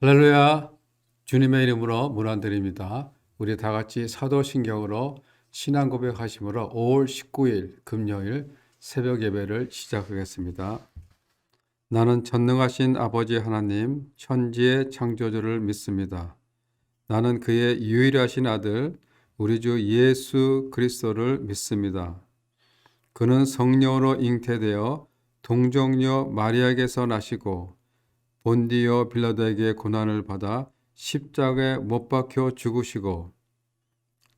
할렐루야. 주님의 이름으로 문안드립니다. 우리 다 같이 사도신경으로 신앙 고백하심으로 5월 19일 금요일 새벽 예배를 시작하겠습니다. 나는 전능하신 아버지 하나님, 천지의 창조주를 믿습니다. 나는 그의 유일하신 아들, 우리 주 예수 그리스도를 믿습니다. 그는 성령으로 잉태되어 동정녀 마리아에게서 나시고 본디오 빌라도에게 고난을 받아 십자가에 못 박혀 죽으시고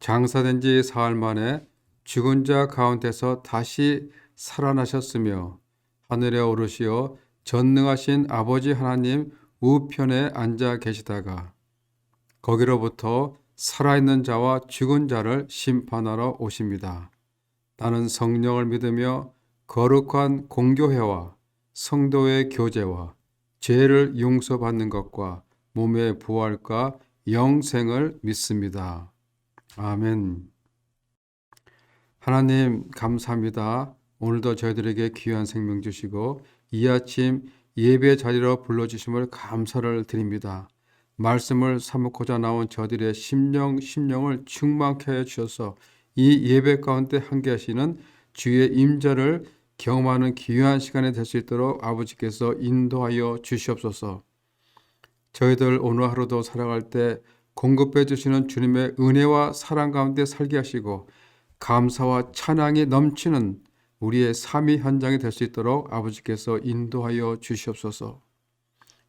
장사된 지 사흘 만에 죽은 자 가운데서 다시 살아나셨으며 하늘에 오르시어 전능하신 아버지 하나님 우편에 앉아 계시다가 거기로부터 살아있는 자와 죽은 자를 심판하러 오십니다. 나는 성령을 믿으며 거룩한 공교회와 성도의 교제와 죄를 용서받는 것과 몸의 부활과 영생을 믿습니다. 아멘. 하나님 감사합니다. 오늘도 저희들에게 귀한 생명 주시고 이 아침 예배 자리로 불러주심을 감사를 드립니다. 말씀을 사먹고자 나온 저들의 심령을 충만케 하여 주셔서 이 예배 가운데 함께 하시는 주의 임재를 경험하는 귀한 시간이 될 수 있도록 아버지께서 인도하여 주시옵소서. 저희들 오늘 하루도 살아갈 때 공급해 주시는 주님의 은혜와 사랑 가운데 살게 하시고 감사와 찬양이 넘치는 우리의 삶의 현장이 될 수 있도록 아버지께서 인도하여 주시옵소서.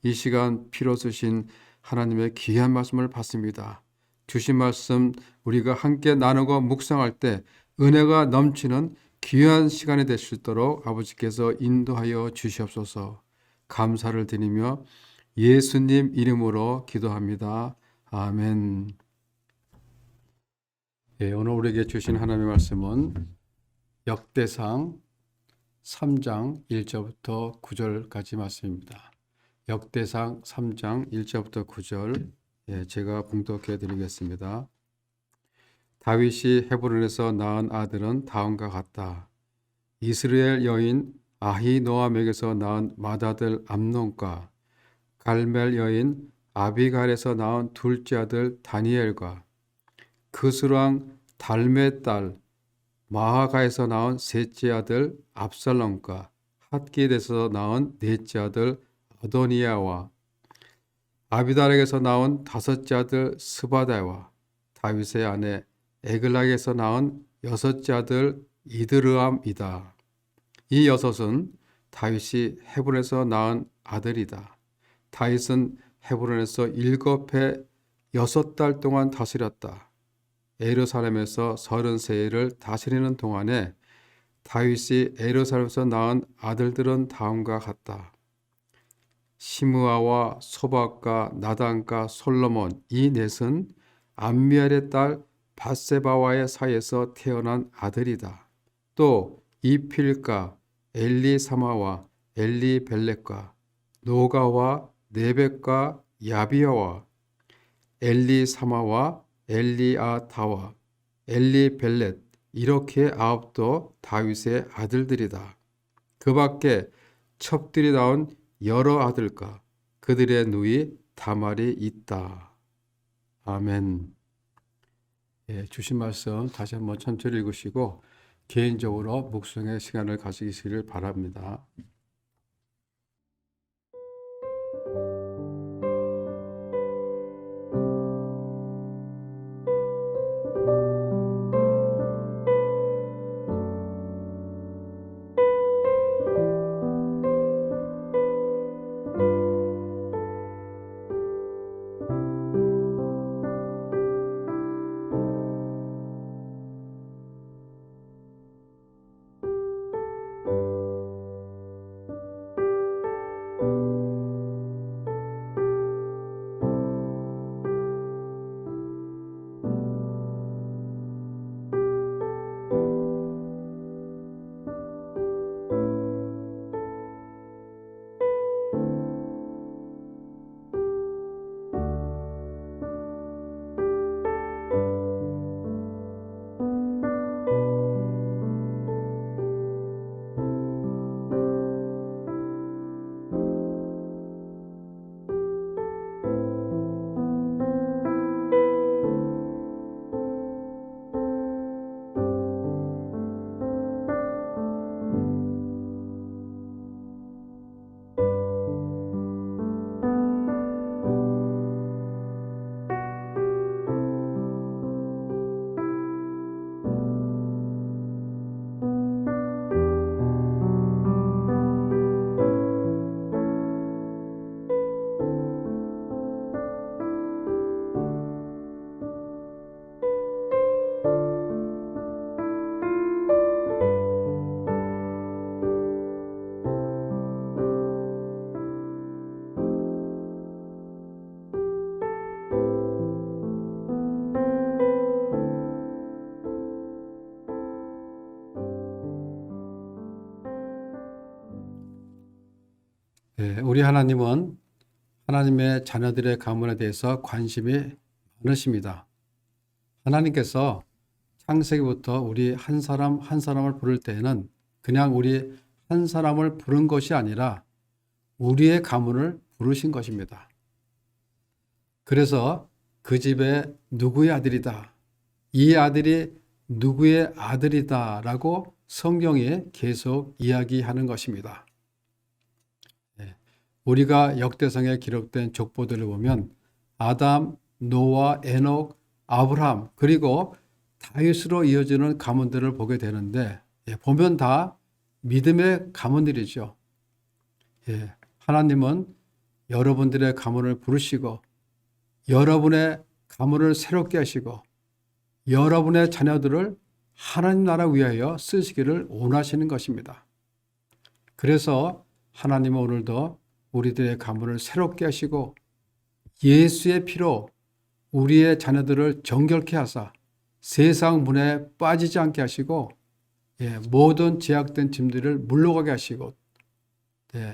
이 시간 피로 쓰신 하나님의 귀한 말씀을 받습니다. 주신 말씀 우리가 함께 나누고 묵상할 때 은혜가 넘치는 귀한 시간이 될 수 있도록 아버지께서 인도하여 주시옵소서. 감사를 드리며 예수님 이름으로 기도합니다. 아멘. 오늘 우리에게 주신 하나님의 말씀은 역대상 3장 1절부터 9절까지 말씀입니다. 역대상 3장 1절부터 9절 제가 봉독해 드리겠습니다. 다윗이 헤브론에서 낳은 아들은 다음과 같다. 이스라엘 여인 아히노암에게서 낳은 맏아들 암논과 갈멜 여인 아비갈에서 낳은 둘째 아들 다니엘과 그스랑 달메 딸 마하가에서 낳은 셋째 아들 압살롬과 핫깃에서 낳은 넷째 아들 아도니아와 아비달에게서 낳은 다섯째 아들 스바다와 다윗의 아내 에글락에서 낳은 여섯째 아들 이드르암이다. 이 여섯은 다윗이 헤브론에서 낳은 아들이다. 다윗은 헤브론에서 7해 6달 동안 다스렸다. 예루살렘에서 33해를 다스리는 동안에 다윗이 예루살렘에서 낳은 아들들은 다음과 같다. 시므아와 소박과 나단과 솔로몬 이 넷은 암미엘의 딸 밧세바와의 사이에서 태어난 아들이다. 또 이필가, 엘리사마와 엘리벨렉과 노가와 네벡과 야비야와 엘리사마와 엘리아다와 엘리벨렛 이렇게 9도 다윗의 아들들이다. 그 밖에 첩들이 낳은 여러 아들과 그들의 누이 다말이 있다. 아멘. 주신 말씀 다시 한번 천천히 읽으시고 개인적으로 묵상의 시간을 가지시기를 바랍니다. 우리 하나님은 하나님의 자녀들의 가문에 대해서 관심이 많으십니다. 하나님께서 창세기부터 우리 한 사람 한 사람을 부를 때에는 그냥 우리 한 사람을 부른 것이 아니라 우리의 가문을 부르신 것입니다. 그래서 그 집에 누구의 아들이다, 이 아들이 누구의 아들이다 라고 성경에 계속 이야기하는 것입니다. 우리가 역대성에 기록된 족보들을 보면 아담, 노아, 에녹, 아브라함 그리고 다윗으로 이어지는 가문들을 보게 되는데 보면 다 믿음의 가문들이죠. 하나님은 여러분들의 가문을 부르시고 여러분의 가문을 새롭게 하시고 여러분의 자녀들을 하나님 나라 위하여 쓰시기를 원하시는 것입니다. 그래서 하나님은 오늘도 우리들의 가문을 새롭게 하시고 예수의 피로 우리의 자녀들을 정결케 하사 세상 문에 빠지지 않게 하시고 모든 제약된 짐들을 물러가게 하시고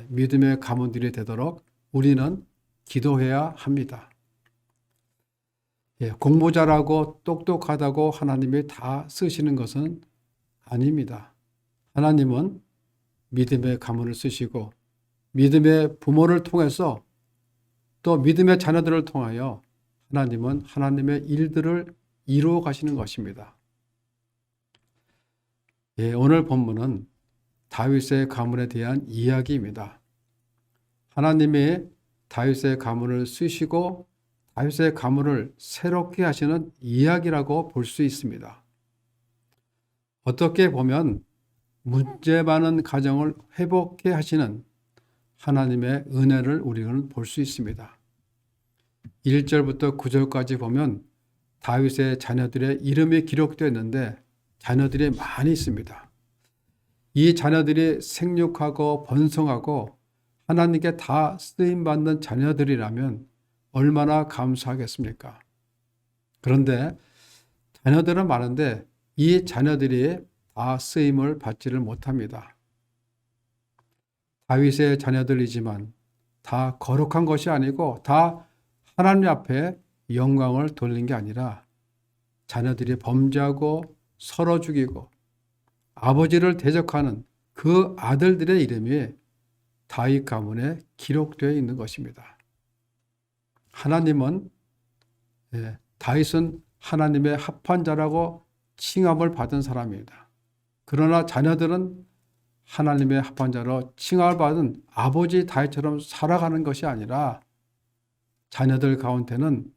믿음의 가문들이 되도록 우리는 기도해야 합니다. 공부 잘하고 똑똑하다고 하나님이 다 쓰시는 것은 아닙니다. 하나님은 믿음의 가문을 쓰시고 믿음의 부모를 통해서 또 믿음의 자녀들을 통하여 하나님은 하나님의 일들을 이루어 가시는 것입니다. 오늘 본문은 다윗의 가문에 대한 이야기입니다. 하나님이 다윗의 가문을 쓰시고 다윗의 가문을 새롭게 하시는 이야기라고 볼 수 있습니다. 어떻게 보면 문제 많은 가정을 회복해 하시는 하나님의 은혜를 우리는 볼 수 있습니다. 1절부터 9절까지 보면 다윗의 자녀들의 이름이 기록되어 있는데 자녀들이 많이 있습니다. 이 자녀들이 생육하고 번성하고 하나님께 다 쓰임받는 자녀들이라면 얼마나 감사하겠습니까? 그런데 자녀들은 많은데 이 자녀들이 다 쓰임을 받지를 못합니다. 다윗의 자녀들이지만 다 거룩한 것이 아니고 다 하나님 앞에 영광을 돌린 게 아니라 자녀들이 범죄하고 서로 죽이고 아버지를 대적하는 그 아들들의 이름이 다윗 가문에 기록되어 있는 것입니다. 하나님은 다윗은 하나님의 합한 자라고 칭함을 받은 사람입니다. 그러나 자녀들은 하나님의 합한 자로 칭함을 받은 아버지 다윗처럼 살아가는 것이 아니라 자녀들 가운데는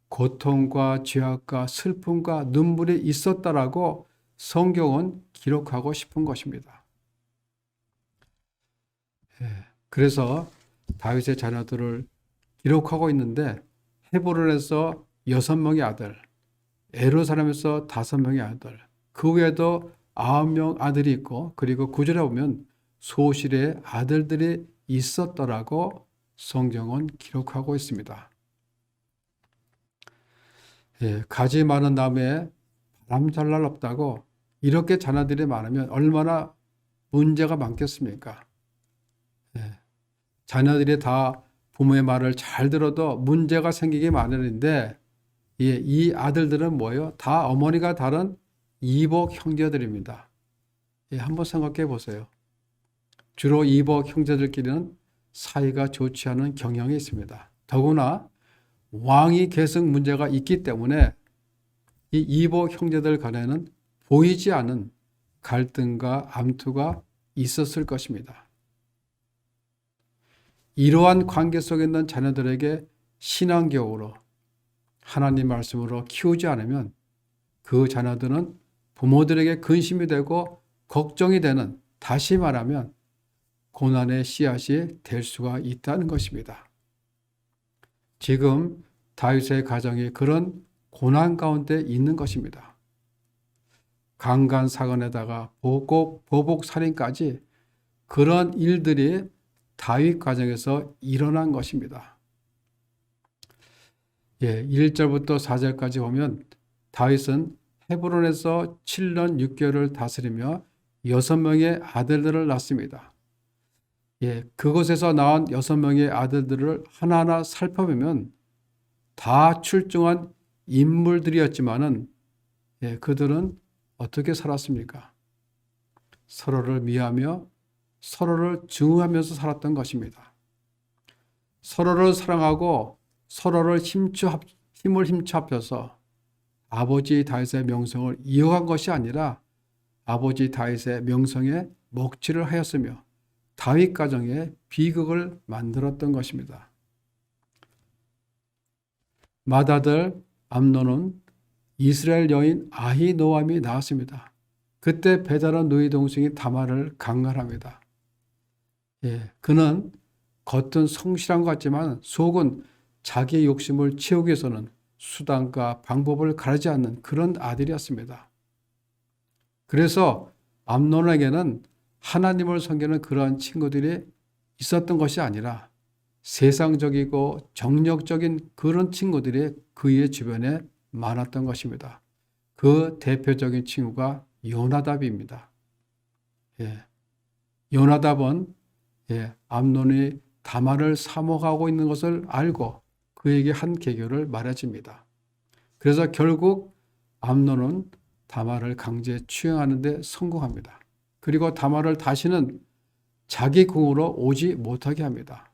고통과 죄악과 슬픔과 눈물이 있었다라고 성경은 기록하고 싶은 것입니다. 그래서 다윗의 자녀들을 기록하고 있는데 헤브론에서 6명의 아들, 예루살렘에서 5명의 아들, 그 외에도 9명 아들이 있고 그리고 9절에 보면 소실의 아들들이 있었더라고 성경은 기록하고 있습니다. 가지 많은 나무에 바람 잘 날 없다고 이렇게 자녀들이 많으면 얼마나 문제가 많겠습니까? 자녀들이 다 부모의 말을 잘 들어도 문제가 생기기 마련인데 이 아들들은 뭐예요? 다 어머니가 다른 이복 형제들입니다. 한번 생각해 보세요. 주로 이복 형제들끼리는 사이가 좋지 않은 경향이 있습니다. 더구나 왕위 계승 문제가 있기 때문에 이 이복 형제들 간에는 보이지 않은 갈등과 암투가 있었을 것입니다. 이러한 관계 속에 있는 자녀들에게 신앙교육으로 하나님 말씀으로 키우지 않으면 그 자녀들은 부모들에게 근심이 되고 걱정이 되는, 다시 말하면 고난의 씨앗이 될 수가 있다는 것입니다. 지금 다윗의 가정이 그런 고난 가운데 있는 것입니다. 강간사건에다가 보복살인까지 그런 일들이 다윗 가정에서 일어난 것입니다. 1절부터 4절까지 보면 다윗은 헤브론에서 7년 6개월을 다스리며 6명의 아들들을 낳습니다. 그곳에서 낳은 6명의 아들들을 하나하나 살펴보면 다 출중한 인물들이었지만은 그들은 어떻게 살았습니까? 서로를 미워하며 서로를 증오하면서 살았던 것입니다. 서로를 사랑하고 서로를 힘을 힘쳐 합쳐서 아버지 다윗의 명성을 이어간 것이 아니라 아버지 다윗의 명성에 먹칠을 하였으며 다윗 가정에 비극을 만들었던 것입니다. 맏아들 암논은 이스라엘 여인 아히노암이 낳았습니다. 그때 배다른 누이 동생이 다말을 강간합니다. 그는 겉은 성실한 것 같지만 속은 자기의 욕심을 채우기 위해서는 수단과 방법을 가리지 않는 그런 아들이었습니다. 그래서 암논에게는 하나님을 섬기는 그러한 친구들이 있었던 것이 아니라 세상적이고 정력적인 그런 친구들이 그의 주변에 많았던 것입니다. 그 대표적인 친구가 요나답입니다. 요나답은 암논이 다말을 사모하고 있는 것을 알고 그에게 한 계교를 말해줍니다. 그래서 결국 암논은 다말을 강제 추행하는 데 성공합니다. 그리고 다말을 다시는 자기 궁으로 오지 못하게 합니다.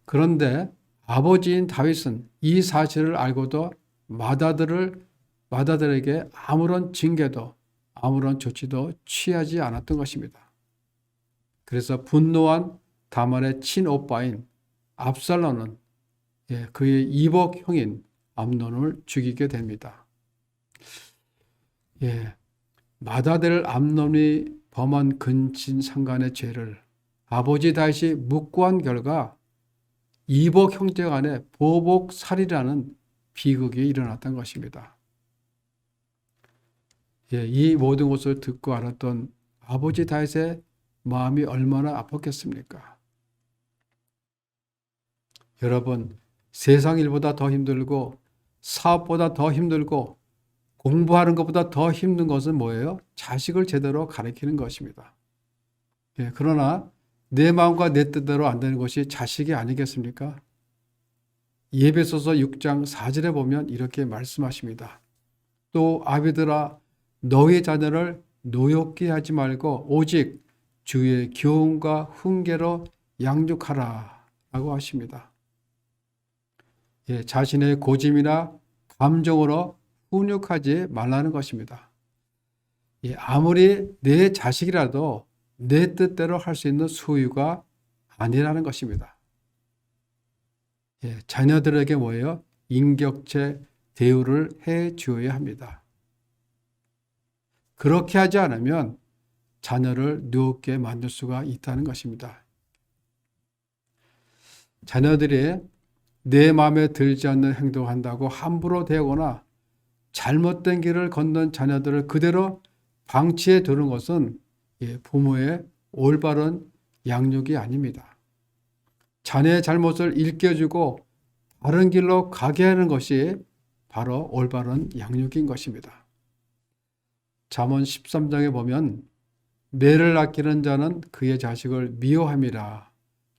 그런데 아버지인 다윗은 이 사실을 알고도 맏아들에게 아무런 징계도 아무런 조치도 취하지 않았던 것입니다. 그래서 분노한 다말의 친오빠인 압살롬은 그의 이복 형인 암논을 죽이게 됩니다. 맏아들 암논이 범한 근친상간의 죄를 아버지 다윗이 묵고한 결과 이복 형제 간의 보복살이라는 비극이 일어났던 것입니다. 이 모든 것을 듣고 알았던 아버지 다윗의 마음이 얼마나 아팠겠습니까? 여러분, 세상 일보다 더 힘들고 사업보다 더 힘들고 공부하는 것보다 더 힘든 것은 뭐예요? 자식을 제대로 가르치는 것입니다. 그러나 내 마음과 내 뜻대로 안 되는 것이 자식이 아니겠습니까? 에베소서 6장 4절에 보면 이렇게 말씀하십니다. 또 아비들아 너희 자녀를 노엽게 하지 말고 오직 주의 교훈과 훈계로 양육하라 라고 하십니다. 자신의 고집이나 감정으로 훈육하지 말라는 것입니다. 아무리 내 자식이라도 내 뜻대로 할 수 있는 소유가 아니라는 것입니다. 자녀들에게 뭐예요? 인격체 대우를 해 주어야 합니다. 그렇게 하지 않으면 자녀를 누겁게 만들 수가 있다는 것입니다. 자녀들이 내 마음에 들지 않는 행동을 한다고 함부로 대거나 잘못된 길을 걷는 자녀들을 그대로 방치해 두는 것은 부모의 올바른 양육이 아닙니다. 자녀의 잘못을 일깨워주고 바른 길로 가게 하는 것이 바로 올바른 양육인 것입니다. 잠언 13장에 보면 매를 아끼는 자는 그의 자식을 미워함이라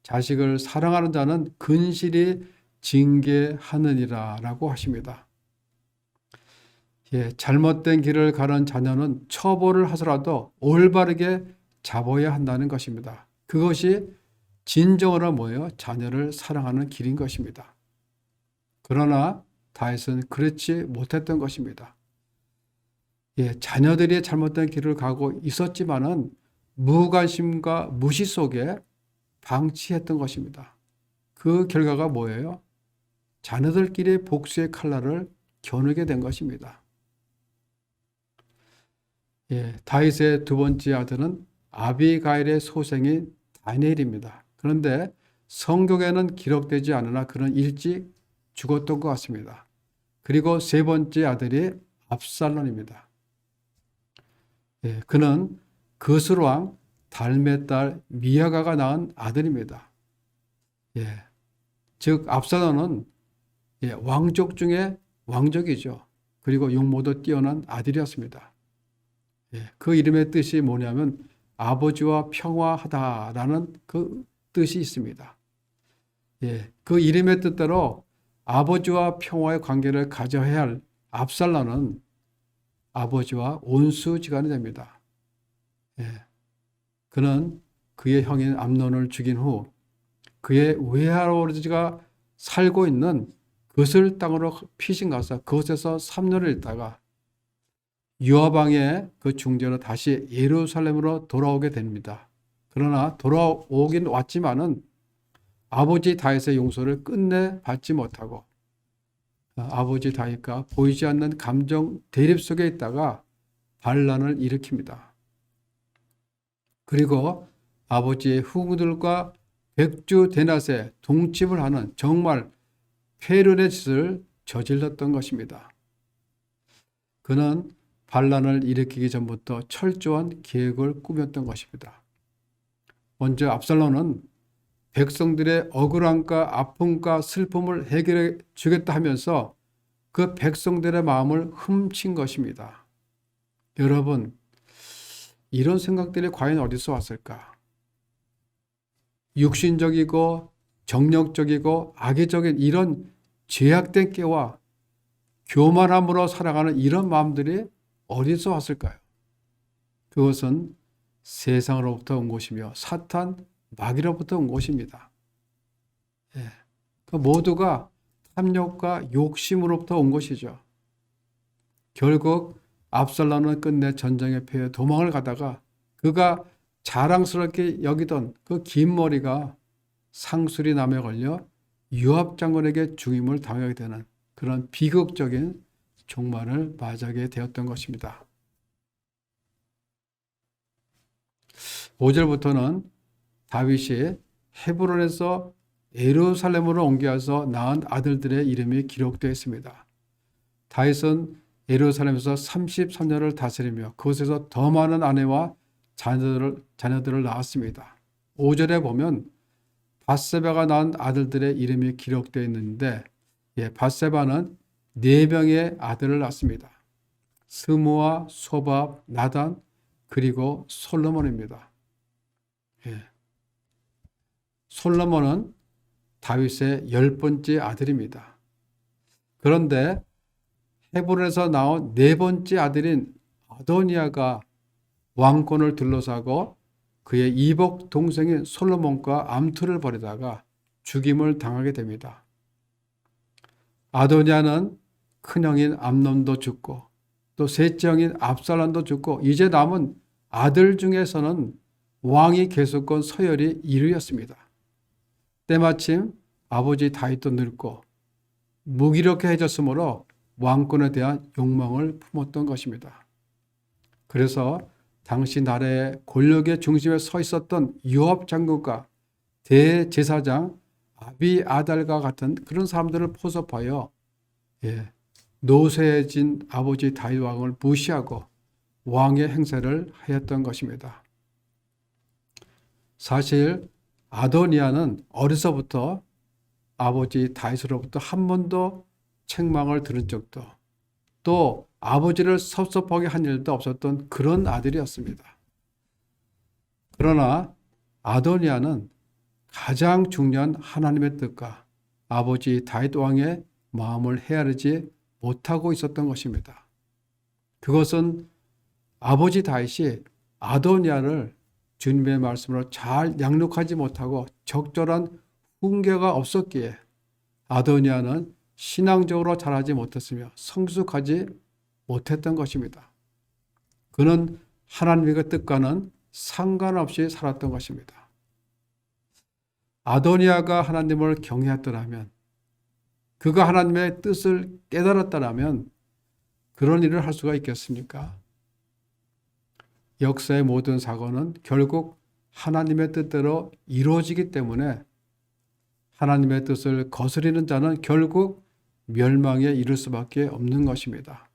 자식을 사랑하는 자는 근실이 징계하느니라 라고 하십니다. 잘못된 길을 가는 자녀는 처벌을 하더라도 올바르게 잡아야 한다는 것입니다. 그것이 진정으로 뭐예요? 자녀를 사랑하는 길인 것입니다. 그러나 다윗은 그렇지 못했던 것입니다. 자녀들이 잘못된 길을 가고 있었지만은 무관심과 무시 속에 방치했던 것입니다. 그 결과가 뭐예요? 자녀들끼리 복수의 칼날을 겨누게 된 것입니다. 다윗의 두 번째 아들은 아비가일의 소생인 다니엘입니다. 그런데 성경에는 기록되지 않으나 그는 일찍 죽었던 것 같습니다. 그리고 세 번째 아들이 압살롬입니다. 그는 그스왕 달메 딸 미아가가 낳은 아들입니다. 즉 압살롬은 왕족 중에 왕족이죠. 그리고 용모도 뛰어난 아들이었습니다. 그 이름의 뜻이 뭐냐면 아버지와 평화하다라는 그 뜻이 있습니다. 예, 그 이름의 뜻대로 아버지와 평화의 관계를 가져야 할 압살롬은 아버지와 온수지간이 됩니다. 예, 그는 그의 형인 암논을 죽인 후 그의 외할아버지가 살고 있는 그슬 땅으로 피신 가서 그곳에서 3년을 있다가 요압 왕의 그 중재로 다시 예루살렘으로 돌아오게 됩니다. 그러나 돌아오긴 왔지만은 아버지 다윗의 용서를 끝내 받지 못하고 아버지 다윗과 보이지 않는 감정 대립 속에 있다가 반란을 일으킵니다. 그리고 아버지의 후궁들과 백주 대낮에 동침을 하는 정말 폐륜의 짓을 저질렀던 것입니다. 그는 반란을 일으키기 전부터 철저한 계획을 꾸몄던 것입니다. 먼저 압살롬은 백성들의 억울함과 아픔과 슬픔을 해결해 주겠다 하면서 그 백성들의 마음을 훔친 것입니다. 여러분, 이런 생각들이 과연 어디서 왔을까? 육신적이고 정력적이고 악의적인 이런 죄악된 깨와 교만함으로 살아가는 이런 마음들이 어디서 왔을까요? 그것은 세상으로부터 온 것이며 사탄, 마귀로부터 온 것입니다. 예. 그 모두가 탐욕과 욕심으로부터 온 것이죠. 결국 압살롬은 끝내 전쟁에 패해 도망을 가다가 그가 자랑스럽게 여기던 그 긴 머리가 상술이 남에 걸려 요압 장군에게 죽임을 당하게 되는 그런 비극적인 종말을 맞이하게 되었던 것입니다. 5절부터는 다윗이 헤브론에서 예루살렘으로 옮겨서 낳은 아들들의 이름이 기록되어 있습니다. 다윗은 예루살렘에서 33년을 다스리며 그곳에서 더 많은 아내와 자녀들을 낳았습니다. 5절에 보면 밧세바가 낳은 아들들의 이름이 기록되어 있는데 밧세바는 4명의 아들을 낳습니다. 스무와 소밥, 나단, 그리고 솔로몬입니다. 솔로몬은 다윗의 10번째 아들입니다. 그런데 헤브론에서 나온 4번째 아들인 아도니아가 왕권을 둘러싸고 그의 이복 동생인 솔로몬과 암투를 벌이다가 죽임을 당하게 됩니다. 아도니아는 큰형인 암논도 죽고 또 셋째 형인 압살롬도 죽고 이제 남은 아들 중에서는 왕위 계속권 서열이 1위였습니다. 때마침 아버지 다윗도 늙고 무기력해졌으므로 왕권에 대한 욕망을 품었던 것입니다. 그래서 당시 나라의 권력의 중심에 서 있었던 요압 장군과 대제사장 아비아달과 같은 그런 사람들을 포섭하여 노쇠해진 아버지 다윗 왕을 무시하고 왕의 행세를 하였던 것입니다. 사실 아도니아는 어려서부터 아버지 다윗으로부터 한 번도 책망을 들은 적도 또 아버지를 섭섭하게 한 일도 없었던 그런 아들이었습니다. 그러나 아도니아는 가장 중요한 하나님의 뜻과 아버지 다윗 왕의 마음을 헤아리지 못하고 있었던 것입니다. 그것은 아버지 다윗이 아도니아를 주님의 말씀으로 잘 양육하지 못하고 적절한 훈계가 없었기에 아도니아는 신앙적으로 자라지 못했으며 성숙하지 못했던 것입니다. 그는 하나님의 뜻과는 상관없이 살았던 것입니다. 아도니아가 하나님을 경외했더라면, 그가 하나님의 뜻을 깨달았더라면 그런 일을 할 수가 있겠습니까? 역사의 모든 사건은 결국 하나님의 뜻대로 이루어지기 때문에 하나님의 뜻을 거스리는 자는 결국 멸망에 이를 수밖에 없는 것입니다.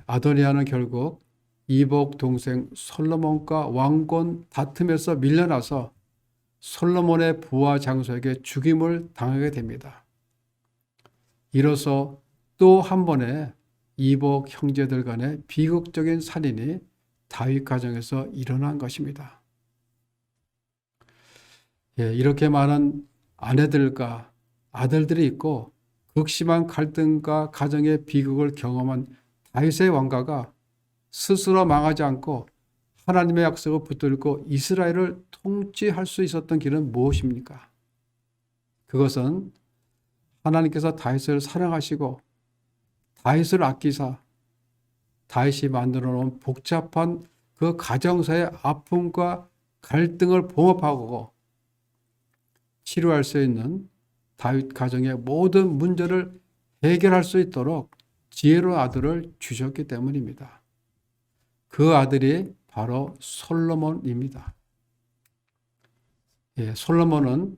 아도니아는 결국 이복 동생 솔로몬과 왕권 다툼에서 밀려나서 솔로몬의 부하 장수에게 죽임을 당하게 됩니다. 이로써 또 한 번의 이복 형제들 간의 비극적인 살인이 다윗 가정에서 일어난 것입니다. 이렇게 많은 아내들과 아들들이 있고 극심한 갈등과 가정의 비극을 경험한 다윗의 왕가가 스스로 망하지 않고 하나님의 약속을 붙들고 이스라엘을 통치할 수 있었던 길은 무엇입니까? 그것은 하나님께서 다윗을 사랑하시고 다윗을 아끼사 다윗이 만들어 놓은 복잡한 그 가정사의 아픔과 갈등을 봉합하고 치료할 수 있는 다윗 가정의 모든 문제를 해결할 수 있도록 지혜로운 아들을 주셨기 때문입니다. 그 아들이 바로 솔로몬입니다. 솔로몬은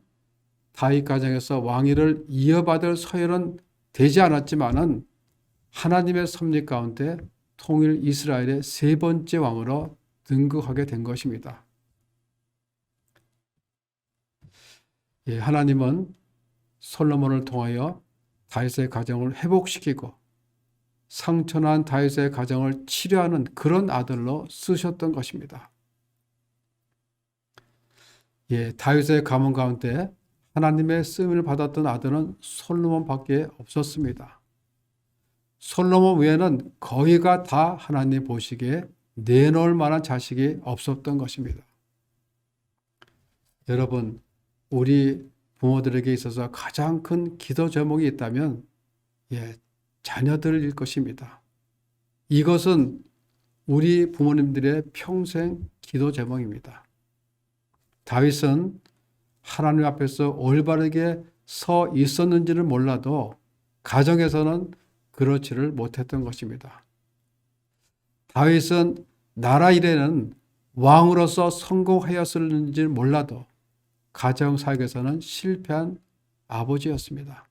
다윗 가정에서 왕위를 이어받을 서열은 되지 않았지만은 하나님의 섭리 가운데 통일 이스라엘의 세 번째 왕으로 등극하게 된 것입니다. 하나님은 솔로몬을 통하여 다윗의 가정을 회복시키고 상처난 다윗의 가정을 치료하는 그런 아들로 쓰셨던 것입니다. 다윗의 가문 가운데 하나님의 쓰임을 받았던 아들은 솔로몬밖에 없었습니다. 솔로몬 외에는 거의가 다 하나님 보시기에 내놓을 만한 자식이 없었던 것입니다. 여러분, 우리 부모들에게 있어서 가장 큰 기도 제목이 있다면 자녀들일 것입니다. 이것은 우리 부모님들의 평생 기도 제목입니다. 다윗은 하나님 앞에서 올바르게 서 있었는지를 몰라도 가정에서는 그렇지를 못했던 것입니다. 다윗은 나라 일에는 왕으로서 성공하였을는지 몰라도 가정 사역에서는 실패한 아버지였습니다.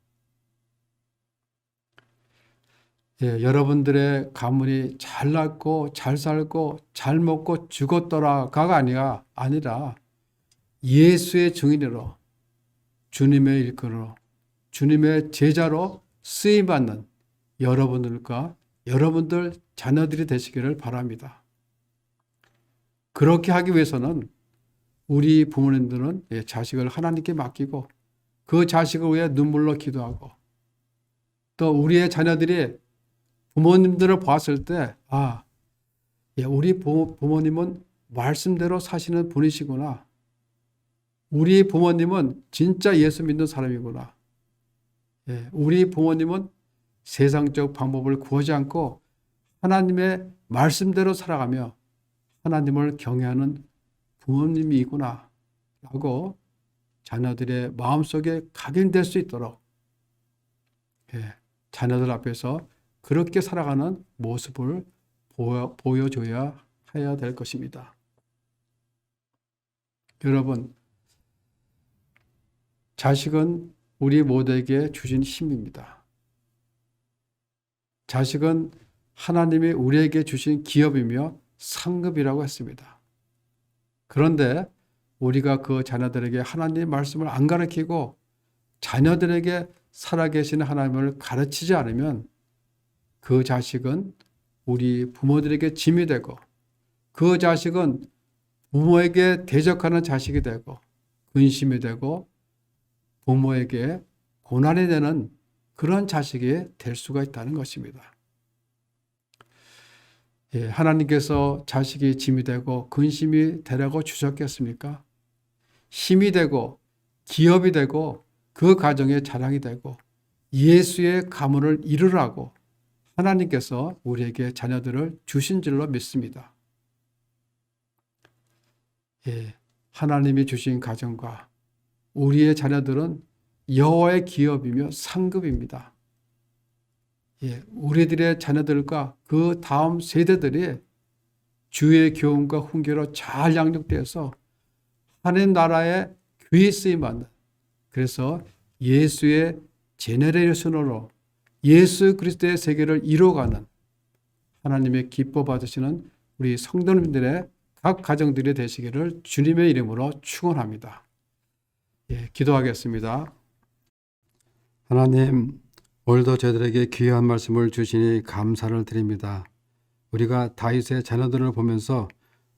여러분들의 가문이 잘 낳고 잘 살고 잘 먹고 죽었더라가 아니라 예수의 증인으로 주님의 일꾼으로 주님의 제자로 쓰임받는 여러분들과 여러분들 자녀들이 되시기를 바랍니다. 그렇게 하기 위해서는 우리 부모님들은 자식을 하나님께 맡기고 그 자식을 위해 눈물로 기도하고 또 우리의 자녀들이 부모님들을 봤을 때 우리 부모님은 말씀대로 사시는 분이시구나. 우리 부모님은 진짜 예수 믿는 사람이구나. 우리 부모님은 세상적 방법을 구하지 않고 하나님의 말씀대로 살아가며 하나님을 경외하는 부모님이구나 라고 자녀들의 마음속에 각인될 수 있도록 자녀들 앞에서 그렇게 살아가는 모습을 보여줘야 해야 될 것입니다. 여러분, 자식은 우리 모두에게 주신 힘입니다. 자식은 하나님이 우리에게 주신 기업이며 상급이라고 했습니다. 그런데 우리가 그 자녀들에게 하나님의 말씀을 안 가르치고 자녀들에게 살아계신 하나님을 가르치지 않으면 그 자식은 우리 부모들에게 짐이 되고 그 자식은 부모에게 대적하는 자식이 되고 근심이 되고 부모에게 고난이 되는 그런 자식이 될 수가 있다는 것입니다. 하나님께서 자식이 짐이 되고 근심이 되라고 주셨겠습니까? 힘이 되고 기업이 되고 그 가정의 자랑이 되고 예수의 가문을 이루라고 하나님께서 우리에게 자녀들을 주신 줄로 믿습니다. 하나님이 주신 가정과 우리의 자녀들은 여호와의 기업이며 상급입니다. 우리들의 자녀들과 그 다음 세대들이 주의 교훈과 훈계로 잘 양육되어서 하나님 나라의 귀히 쓰임받는, 그래서 예수의 제너레이션으로 예수 그리스도의 세계를 이루어가는 하나님의 기뻐 받으시는 우리 성도님들의 각 가정들이 되시기를 주님의 이름으로 축원합니다. 기도하겠습니다. 하나님, 오늘도 저희들에게 귀한 말씀을 주시니 감사를 드립니다. 우리가 다윗의 자녀들을 보면서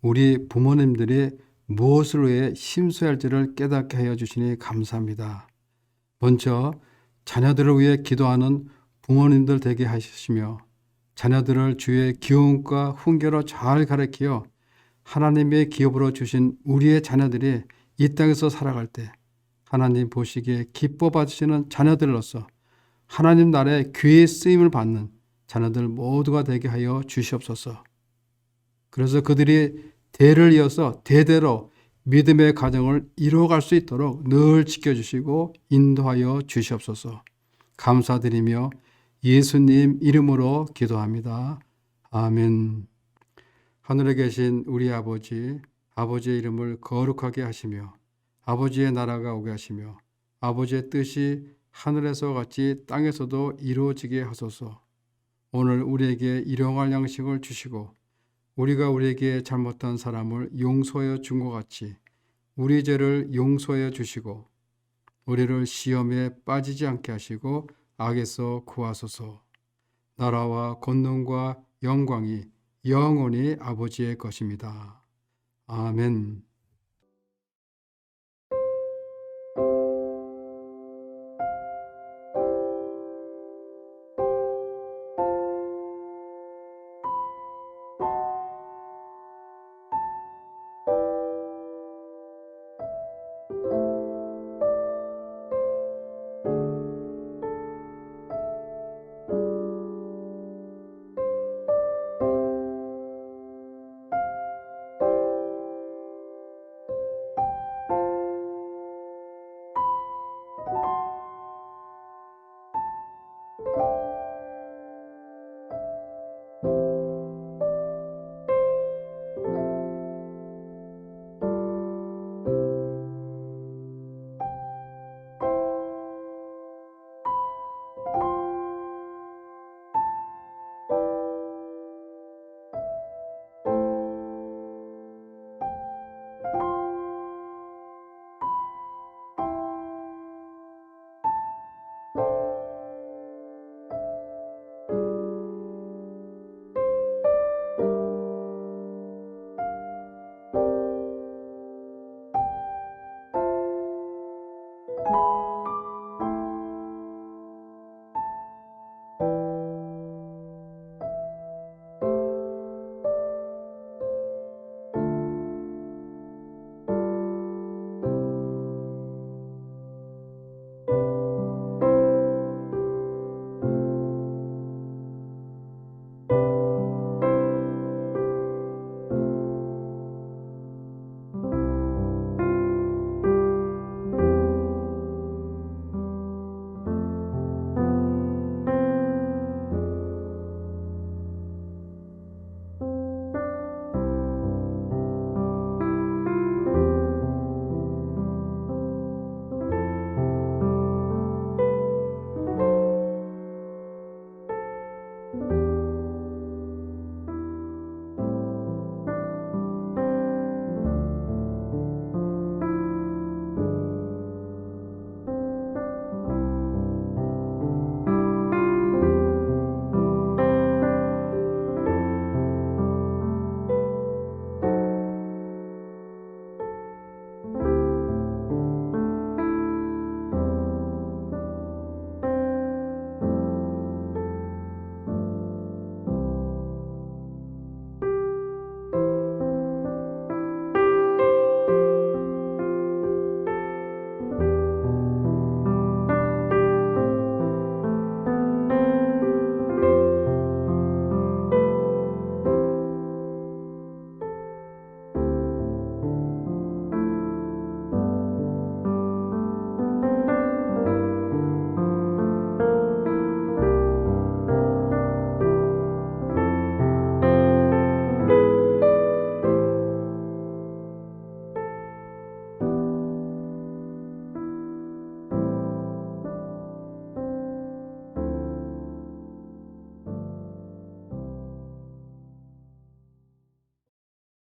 우리 부모님들이 무엇을 위해 힘써야 할지를 깨닫게 하여 주시니 감사합니다. 먼저 자녀들을 위해 기도하는 부모님들 되게 하시며 자녀들을 주의 기운과 훈계로 잘 가르치어 하나님의 기업으로 주신 우리의 자녀들이 이 땅에서 살아갈 때 하나님 보시기에 기뻐 받으시는 자녀들로서 하나님 나라의 귀의 쓰임을 받는 자녀들 모두가 되게 하여 주시옵소서. 그래서 그들이 대를 이어서 대대로 믿음의 가정을 이루어갈 수 있도록 늘 지켜주시고 인도하여 주시옵소서. 감사드리며 예수님 이름으로 기도합니다. 아멘. 하늘에 계신 우리 아버지, 아버지의 이름을 거룩하게 하시며 아버지의 나라가 오게 하시며 아버지의 뜻이 하늘에서 같이 땅에서도 이루어지게 하소서. 오늘 우리에게 일용할 양식을 주시고 우리가 우리에게 잘못한 사람을 용서하여 준 것 같이 우리 죄를 용서하여 주시고 우리를 시험에 빠지지 않게 하시고 악에서 구하소서. 나라와 권능과 영광이 영원히 아버지의 것입니다. 아멘.